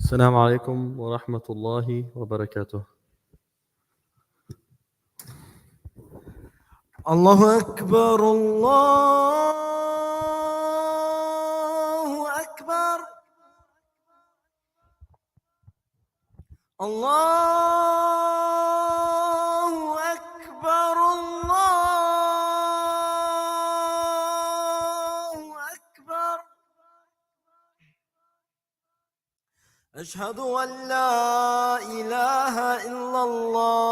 السلام عليكم ورحمة الله وبركاته. الله أكبر الله أكبر الله أكبر الله أكبر أشهد أن لا إله إلا الله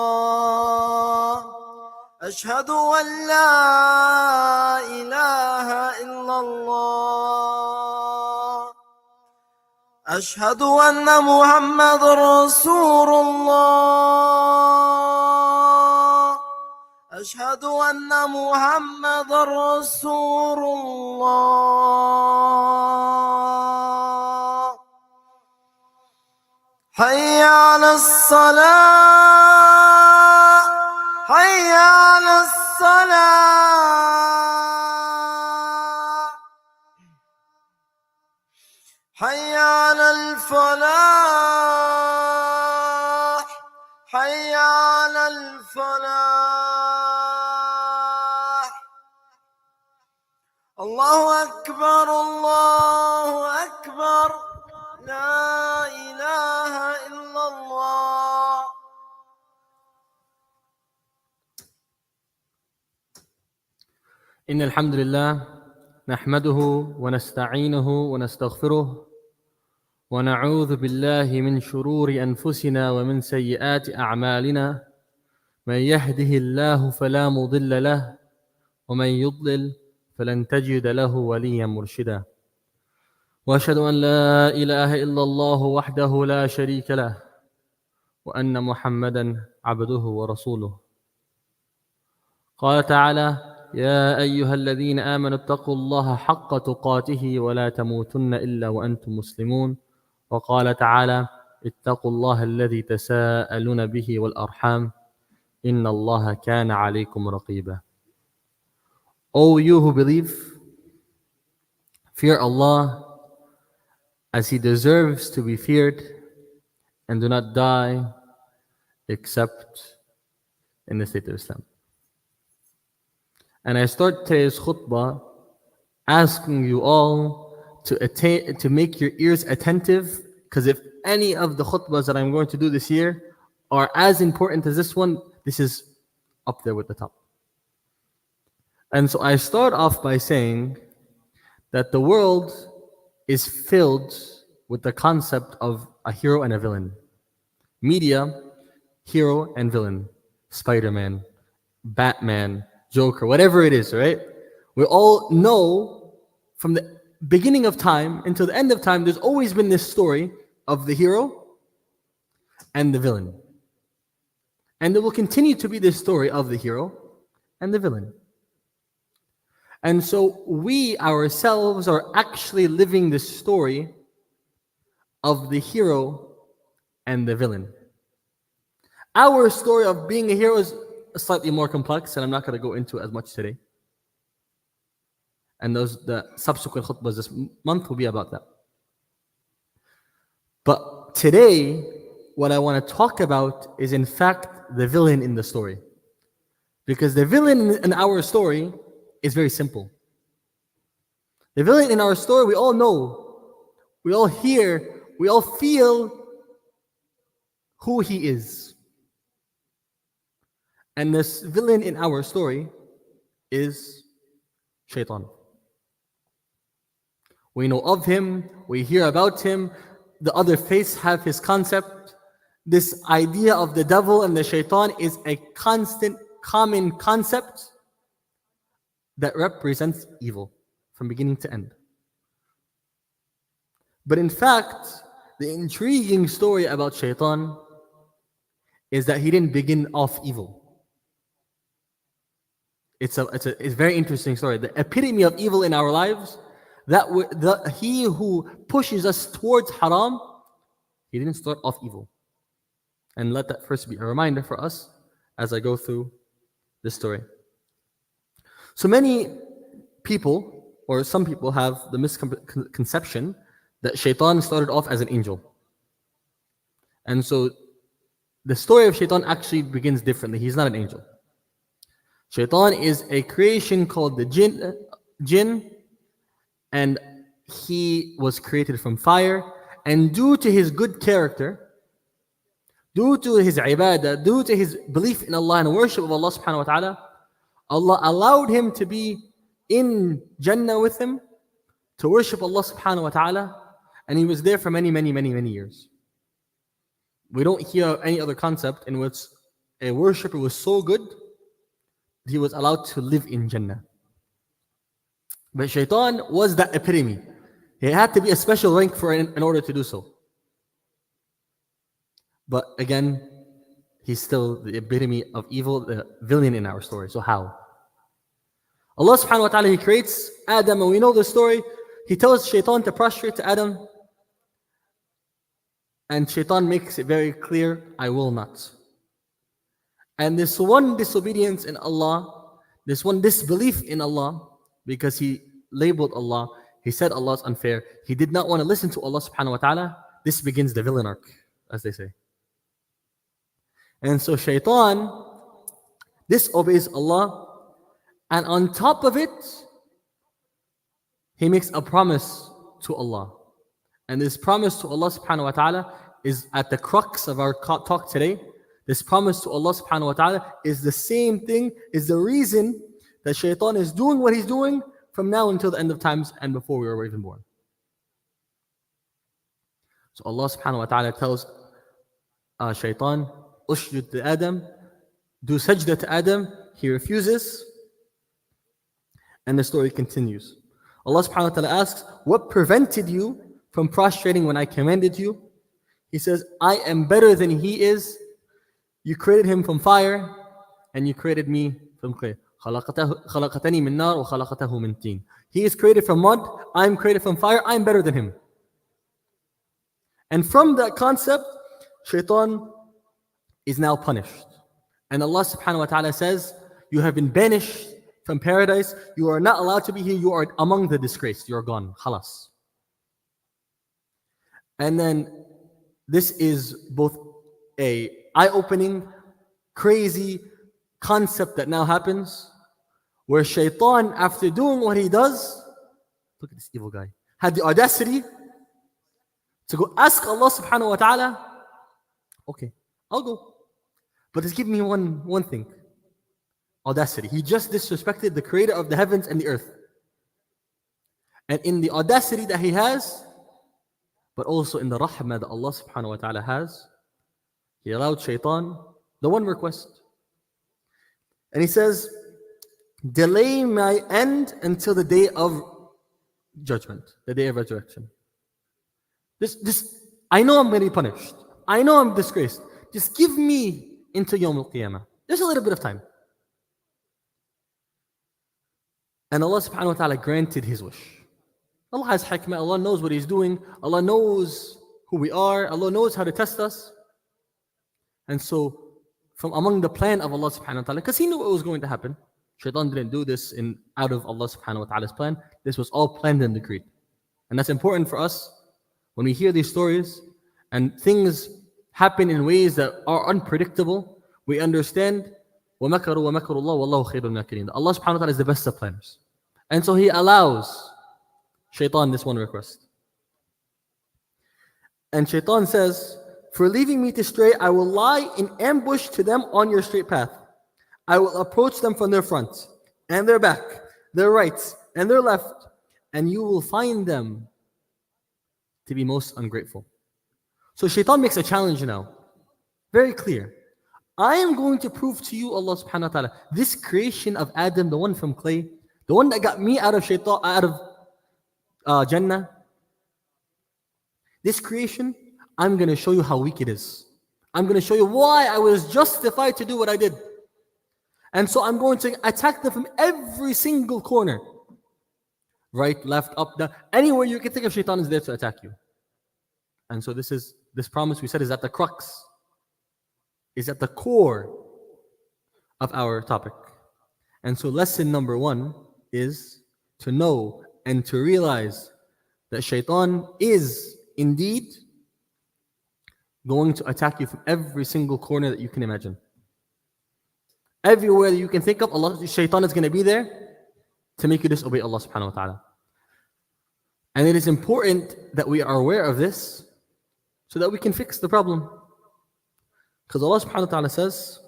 أشهد أن لا إله إلا الله أشهد أن محمد رسول الله أشهد أن محمد رسول الله حي على الصلاة حي على الصلاة حي على الفلاح حي على الفلاح الله أكبر الله أكبر لا إله إلا الله. إن الحمد لله نحمده ونستعينه ونستغفره ونعوذ بالله من شرور أنفسنا ومن سيئات أعمالنا. من يهده الله فلا مضل له ومن يضلل فلن تجد له وليا مرشدا. وأشهد أن لا إله إلا الله وحده لا شريك له وأن محمدا عبده ورسوله. قال تعالى: يا أيها الذين آمنوا اتقوا الله حق تقاته ولا تموتن إلا وأنتم مسلمون. وقال تعالى: اتقوا الله الذي تساءلون به والأرحام إن الله كان عليكم رقيبا. O you who believe, fear Allah as He deserves to be feared, and do not die except in the state of Islam. And I start today's khutbah asking you all to make your ears attentive, because if any of the khutbahs that I'm going to do this year are as important as this one, this is up there with the top. And so I start off by saying that the world is filled with the concept of a hero and a villain. Media, hero and villain. Spider-Man, Batman, Joker, whatever it is, right? We all know from the beginning of time until the end of time, there's always been this story of the hero and the villain. And there will continue to be this story of the hero and the villain. And so we ourselves are actually living this story of the hero and the villain. Our story of being a hero is slightly more complex, and I'm not going to go into it as much today. And the subsequent khutbahs this month will be about that. But today, what I want to talk about is in fact the villain in the story. Because the villain in our story is very simple. The villain in our story, we all know, we all hear, we all feel who he is. And this villain in our story is Shaitan. We know of him, we hear about him, the other faiths have his concept. This idea of the devil and the Shaitan is a constant, common concept that represents evil from beginning to end. But in fact, the intriguing story about Shaitan is that he didn't begin off evil. It's a very interesting story. The epitome of evil in our lives, he who pushes us towards haram, he didn't start off evil. And let that first be a reminder for us as I go through this story. So many people, or some people, have the misconception that Shaitan started off as an angel. And so the story of Shaitan actually begins differently. He's not an angel. Shaitan is a creation called the jinn, and he was created from fire. And due to his good character, due to his ibadah, due to his belief in Allah and worship of Allah subhanahu wa ta'ala, Allah allowed him to be in Jannah with him to worship Allah subhanahu wa ta'ala, and he was there for many, many, many, many years. We don't hear any other concept in which a worshipper was so good he was allowed to live in Jannah. But Shaitan was that epitome. He had to be a special rank in order to do so. But again, he's still the epitome of evil, the villain in our story. So how? Allah subhanahu wa ta'ala, He creates Adam, and we know the story. He tells Shaitan to prostrate to Adam, and Shaitan makes it very clear, I will not. And this one disobedience in Allah, this one disbelief in Allah, because he labeled Allah, he said Allah is unfair, he did not want to listen to Allah subhanahu wa ta'ala, this begins the villain arc, as they say. And so Shaitan disobeys Allah, and on top of it, he makes a promise to Allah. And this promise to Allah subhanahu wa ta'ala is at the crux of our talk today. This promise to Allah subhanahu wa ta'ala is the same thing, is the reason that Shaitan is doing what he's doing from now until the end of times and before we were even born. So Allah subhanahu wa ta'ala tells Shaitan, Usjud to Adam, do sajda to Adam. He refuses. And the story continues. Allah subhanahu wa ta'ala asks, what prevented you from prostrating when I commanded you? He says, I am better than he is. You created him from fire, and you created me from clay. خلقتني من نار وخلقته من طين. He is created from mud, I am created from fire, I am better than him. And from that concept, Shaitan is now punished. And Allah subhanahu wa ta'ala says, you have been banished from paradise, you are not allowed to be here, you are among the disgraced, you are gone, khalas. And then this is both a eye-opening, crazy concept that now happens, where Shaitan, after doing what he does, look at this evil guy, had the audacity to go ask Allah subhanahu wa ta'ala, okay, I'll go, but just give me one thing. Audacity. He just disrespected the creator of the heavens and the earth. And in the audacity that he has, but also in the rahmah that Allah subhanahu wa ta'ala has, he allowed Shaitan the one request. And he says, delay my end until the day of judgment, the day of resurrection. I know I'm going to be punished. I know I'm disgraced. Just give me into Yawm al-Qiyamah. Just a little bit of time. And Allah subhanahu wa ta'ala granted his wish. Allah has hikmah, Allah knows what He's doing, Allah knows who we are, Allah knows how to test us. And so, from among the plan of Allah subhanahu wa ta'ala, because He knew what was going to happen, Shaitan didn't do this out of Allah subhanahu wa ta'ala's plan. This was all planned and decreed. And that's important for us when we hear these stories and things happen in ways that are unpredictable. We understand وَمَكَرُوا وَمَكَرُوا اللَّهُ وَاللَّهُ خَيْرُ الْمَاكِرِينَ. Allah subhanahu wa ta'ala is the best of planners. And so He allows Shaitan this one request. And Shaitan says, for leaving me to stray, I will lie in ambush to them on your straight path. I will approach them from their front and their back, their right and their left, and you will find them to be most ungrateful. So Shaitan makes a challenge now. Very clear. I am going to prove to you, Allah subhanahu wa ta'ala, this creation of Adam, the one from clay, the one that got me out of Shaitan, out of Jannah, this creation, I'm going to show you how weak it is. I'm going to show you why I was justified to do what I did. And so I'm going to attack them from every single corner. Right, left, up, down. Anywhere you can think of, Shaitan is there to attack you. And so this promise we said is at the crux, is at the core of our topic. And so lesson number 1 is to know and to realize that Shaitan is indeed going to attack you from every single corner that you can imagine. Everywhere that you can think of, shaitan is going to be there to make you disobey Allah subhanahu wa ta'ala. And it is important that we are aware of this so that we can fix the problem. Because Allah subhanahu wa ta'ala says,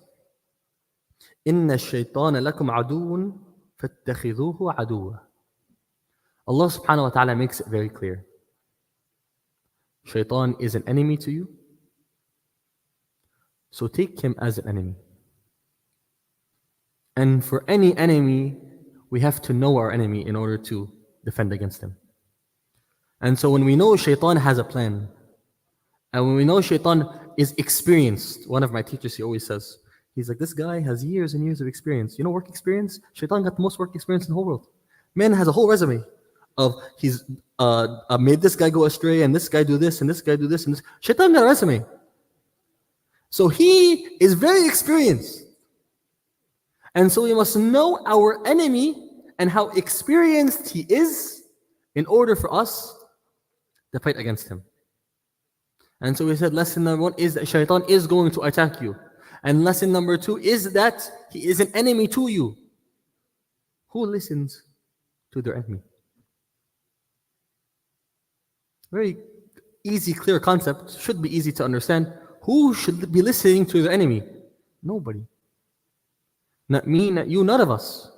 إِنَّ الشَّيْطَانَ لَكُمْ عَدُوٌ فَاتَّخِذُوهُ عَدُوًّا. Allah subhanahu wa ta'ala makes it very clear. Shaitan is an enemy to you, so take him as an enemy. And for any enemy, we have to know our enemy in order to defend against him. And so when we know shaitan has a plan, and when we know shaitan is experienced, one of my teachers, he always says, he's like, this guy has years and years of experience. You know work experience? Shaitan got the most work experience in the whole world. Man has a whole resume of he's made this guy go astray, and this guy do this, and this guy do this, and this. Shaitan got a resume. So he is very experienced. And so we must know our enemy and how experienced he is in order for us to fight against him. And so we said lesson number 1 is that shaitan is going to attack you. And lesson number 2 is that he is an enemy to you. Who listens to their enemy? Very easy, clear concept. Should be easy to understand. Who should be listening to their enemy? Nobody. Not me, not you, none of us.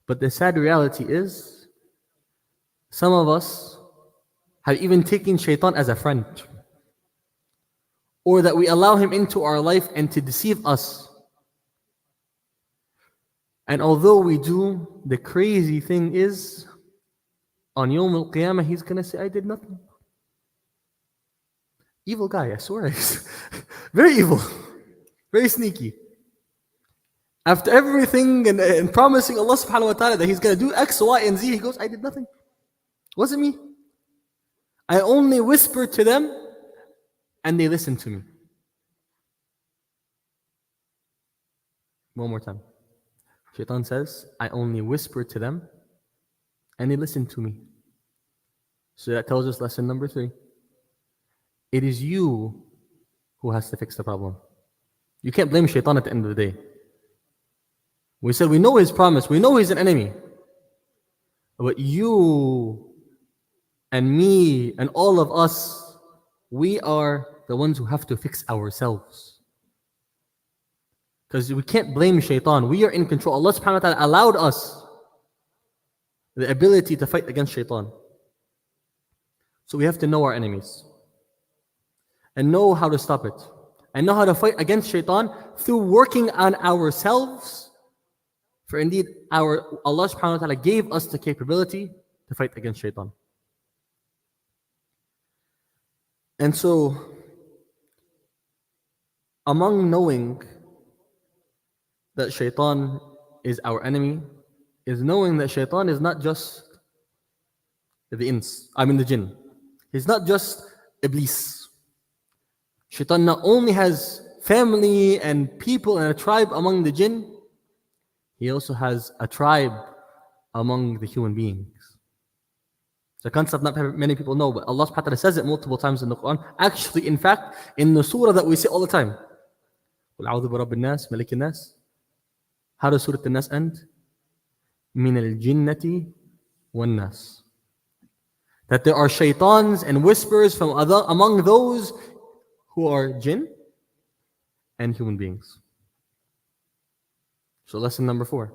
But the sad reality is, some of us have even taken shaitan as a friend. Or that we allow him into our life and to deceive us. And although we do, the crazy thing is, on Yawm al-Qiyamah, he's going to say, I did nothing. Evil guy, I swear. Very evil. Very sneaky. After everything and promising Allah subhanahu wa ta'ala that he's going to do X, Y, and Z, he goes, I did nothing. Wasn't me. I only whispered to them and they listened to me. One more time. Shaitan says, I only whispered to them and they listened to me. So that tells us lesson number 3. It is you who has to fix the problem. You can't blame shaitan at the end of the day. We said we know his promise, we know he's an enemy. But you and me and all of us, we are the ones who have to fix ourselves. Because we can't blame shaitan. We are in control. Allah subhanahu wa ta'ala allowed us the ability to fight against shaitan. So we have to know our enemies. And know how to stop it. And know how to fight against shaitan through working on ourselves. For indeed, Allah subhanahu wa ta'ala gave us the capability to fight against shaitan. And so, among knowing that shaitan is our enemy, is knowing that shaitan is not just the jinn. He's not just Iblis. Shaitan not only has family and people and a tribe among the jinn, he also has a tribe among the human beings. It's a concept not many people know, but Allah subhanahu wa ta'ala says it multiple times in the Quran. Actually, in fact, in the surah that we say all the time. قُلْ أَعُوذُ بِرَبِّ النَّاسِ مَلِكِ النَّاسِ. How does Surah An-Nas end? مِنَ الْجِنَّةِ وَالنَّاسِ. That there are shaitans and whispers from among those who are jinn and human beings. So lesson number 4.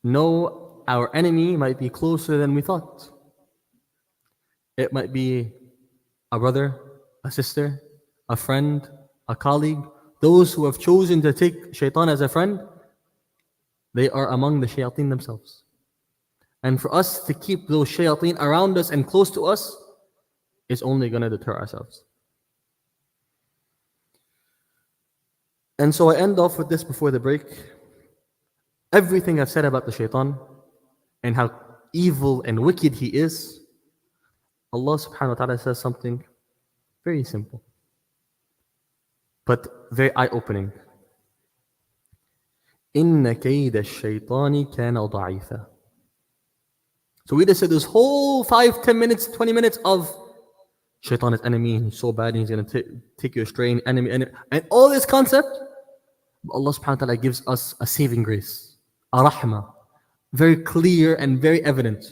Know our enemy might be closer than we thought. It might be a brother, a sister, a friend, a colleague. Those who have chosen to take shaitan as a friend, they are among the shayateen themselves. And for us to keep those shayateen around us and close to us is only going to deter ourselves. And so I end off with this before the break. Everything I've said about the shaitan and how evil and wicked he is, Allah subhanahu wa ta'ala says something very simple, but very eye-opening. إِنَّ كَيْدَ الشَّيْطَانِ كَانَ ضَعِيفًا. So we just said this whole 5, 10 minutes, 20 minutes of Shaitan is enemy, he's so bad, and he's going to take you astray, enemy. And all this concept, Allah subhanahu wa ta'ala gives us a saving grace, a rahmah, very clear and very evident.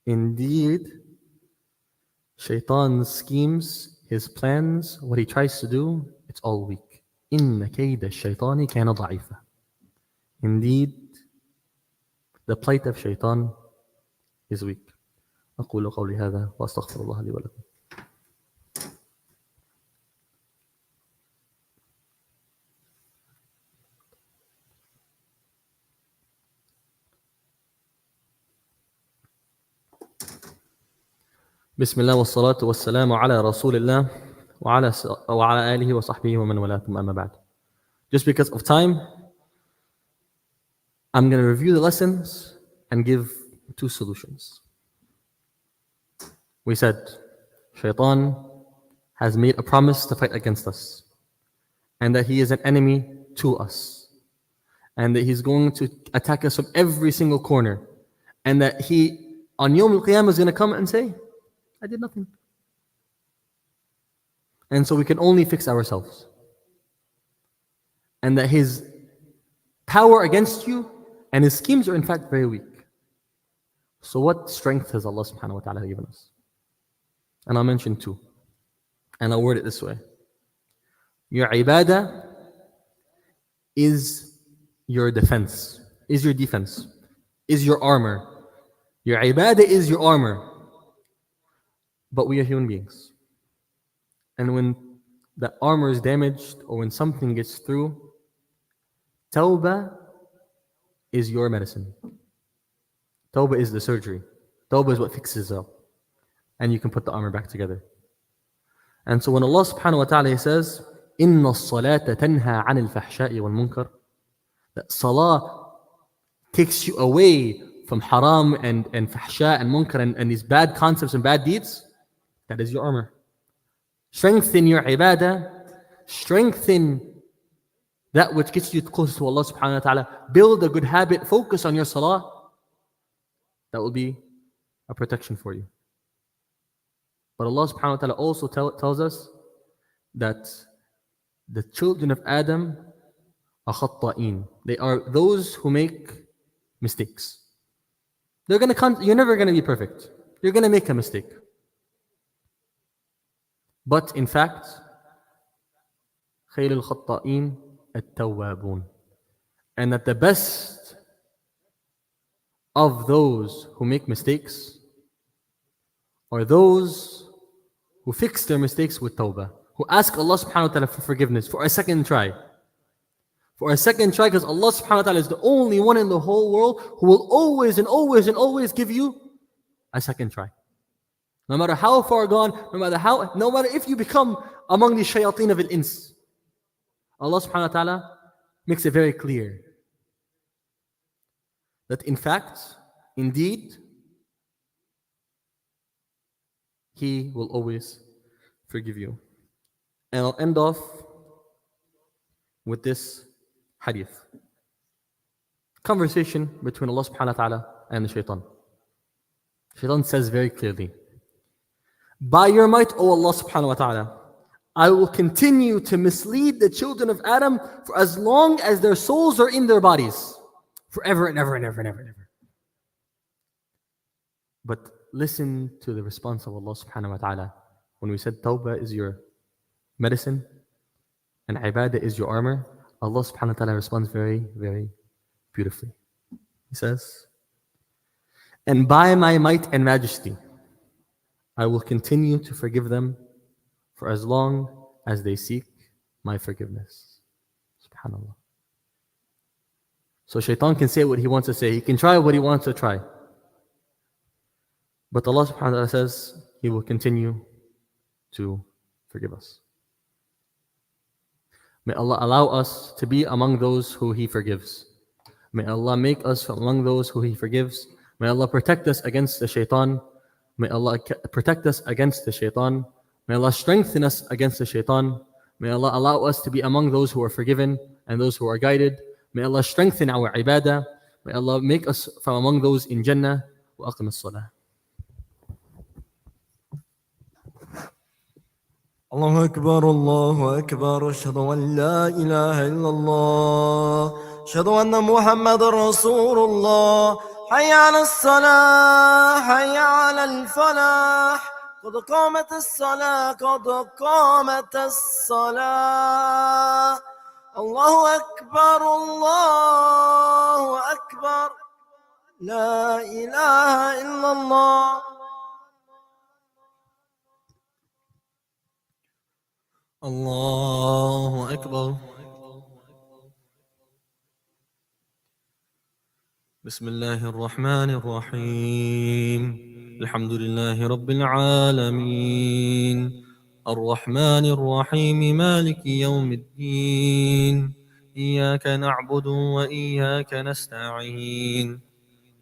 Indeed, Shaitan's schemes, his plans, what he tries to do, it's all weak. إِنَّ كَيْدَ الشَّيْطَانِ كَانَ ضَعِيفًا. Indeed, the plight of Shaitan is weak. أقول قولي هذا وأستغفر الله لي ولكم. بسم الله والصلاة والسلام على رسول الله وعلى آله وصحبه ومن والاه أما بعد. Just because of time, I'm going to review the lessons and give 2 solutions. We said, Shaitan has made a promise to fight against us, and that he is an enemy to us, and that he's going to attack us from every single corner, and that he, on Yawm al-Qiyamah, is going to come and say, I did nothing. And so we can only fix ourselves. And that his power against you and his schemes are in fact very weak. So what strength has Allah subhanahu wa ta'ala given us? And I'll mention 2. And I'll word it this way. Your ibadah is your defense, is your armor. Your ibadah is your armor. But we are human beings. And when the armor is damaged or when something gets through, tawbah is your medicine. Tawbah is the surgery. Tawbah is what fixes up. And you can put the armor back together. And so when Allah subhanahu wa ta'ala says, إِنَّ الصَّلَاةَ تَنْهَى عَنِ الْفَحْشَاءِ وَالْمُنْكَرِ, that salah takes you away from haram and fahsha and munkar and these bad concepts and bad deeds, that is your armor. Strengthen your ibadah, strengthen that which gets you close to Allah subhanahu wa ta'ala, build a good habit, focus on your salah, that will be a protection for you. But Allah subhanahu wa ta'ala also tells us that the children of Adam are khatta'een. They are those who make mistakes. You're never going to be perfect. You're going to make a mistake. But in fact, خَيْرُ الْخَطَّائِينَ التَّوَّابُونَ. And that the best of those who make mistakes are those who fix their mistakes with tawbah, who ask Allah subhanahu wa ta'ala for forgiveness for a second try. For a second try, because Allah subhanahu wa ta'ala is the only one in the whole world who will always and always and always give you a second try. No matter how far gone, no matter if you become among the shayateen of al-ins, Allah subhanahu wa ta'ala makes it very clear that in fact, indeed, He will always forgive you. And I'll end off with this hadith. Conversation between Allah subhanahu wa ta'ala and the shaitan. Shaitan says very clearly, by your might, O Allah subhanahu wa ta'ala, I will continue to mislead the children of Adam for as long as their souls are in their bodies. Forever and ever and ever and ever and ever. But listen to the response of Allah subhanahu wa ta'ala. When we said tawbah is your medicine and ibadah is your armor, Allah subhanahu wa ta'ala responds very, very beautifully. He says, and by my might and majesty, I will continue to forgive them for as long as they seek my forgiveness. SubhanAllah. So shaitan can say what he wants to say. He can try what he wants to try. But Allah subhanahu wa ta'ala says He will continue to forgive us. May Allah allow us to be among those who He forgives. May Allah make us among those who He forgives. May Allah protect us against the shaitan. May Allah protect us against the shaitan. May Allah strengthen us against the shaitan. May Allah allow us to be among those who are forgiven and those who are guided. May Allah strengthen our ibadah. May Allah make us from among those in Jannah. Wa aqim as-salah. الله أكبر الله أكبر أشهد أن لا إله إلا الله أشهد أن محمد رسول الله حي على الصلاة حي على الفلاح قد قامت الصلاة قد قامت الصلاة الله أكبر الله أكبر لا إله إلا الله الله أكبر. بسم الله الرحمن الرحيم. الحمد لله رب العالمين الرحمن الرحيم مالك يوم الدين إياك نعبد وإياك نستعين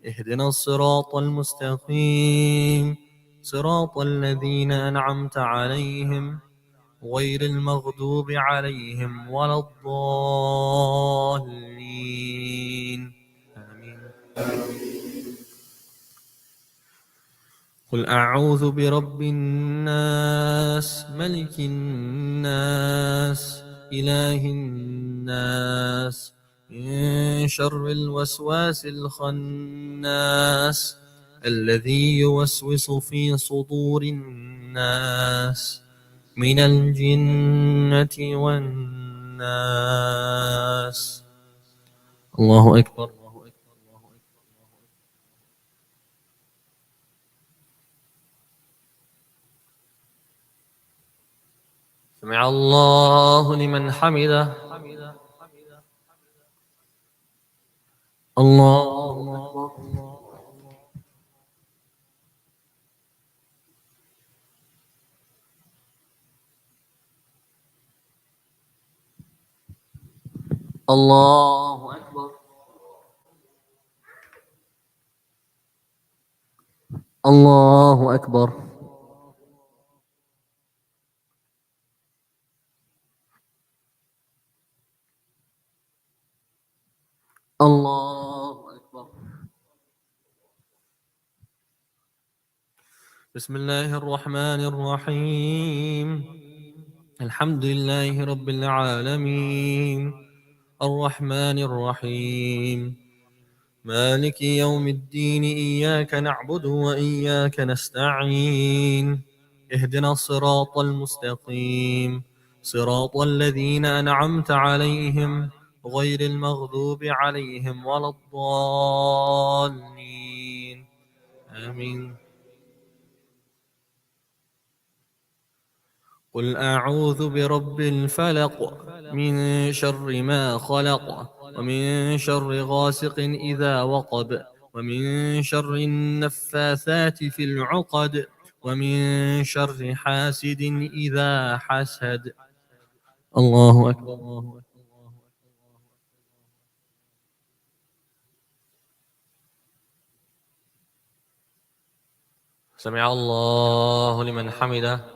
اهدنا الصراط المستقيم صراط الذين أنعمت عليهم غير المغضوب عليهم ولا الضالين آمين. قل أعوذ برب الناس ملك الناس إله الناس من شر الوسواس الخناس الذي يوسوس في صدور الناس من الجنة والناس. الله أكبر. سمع الله لمن حمده. الله أكبر. الله أكبر. الله أكبر. الله أكبر. بسم الله الرحمن الرحيم الحمد لله رب العالمين الرحمن الرحيم مالك يوم الدين إياك نعبد وإياك نستعين اهدنا الصراط المستقيم صراط الذين أنعمت عليهم غير المغضوب عليهم ولا الضالين آمين. قل أعوذ برب الفلق من شر ما خلق ومن شر غاسق إذا وقب ومن شر النفاثات في العقد ومن شر حاسد إذا حسد. الله أكبر. سمع الله لمن حمده.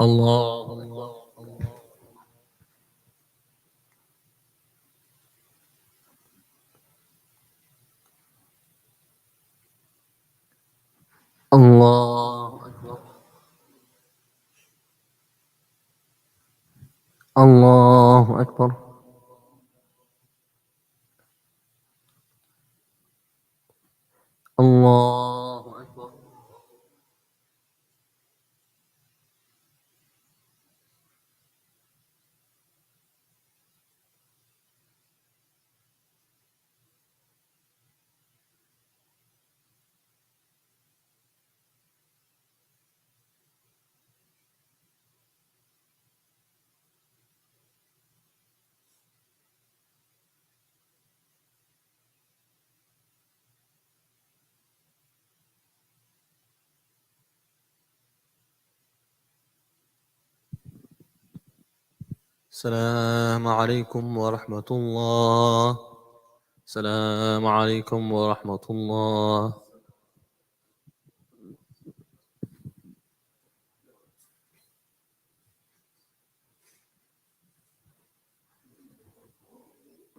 الله أكبر. الله أكبر. الله أكبر. الله أكبر. السلام عليكم ورحمة الله. السلام عليكم ورحمة الله.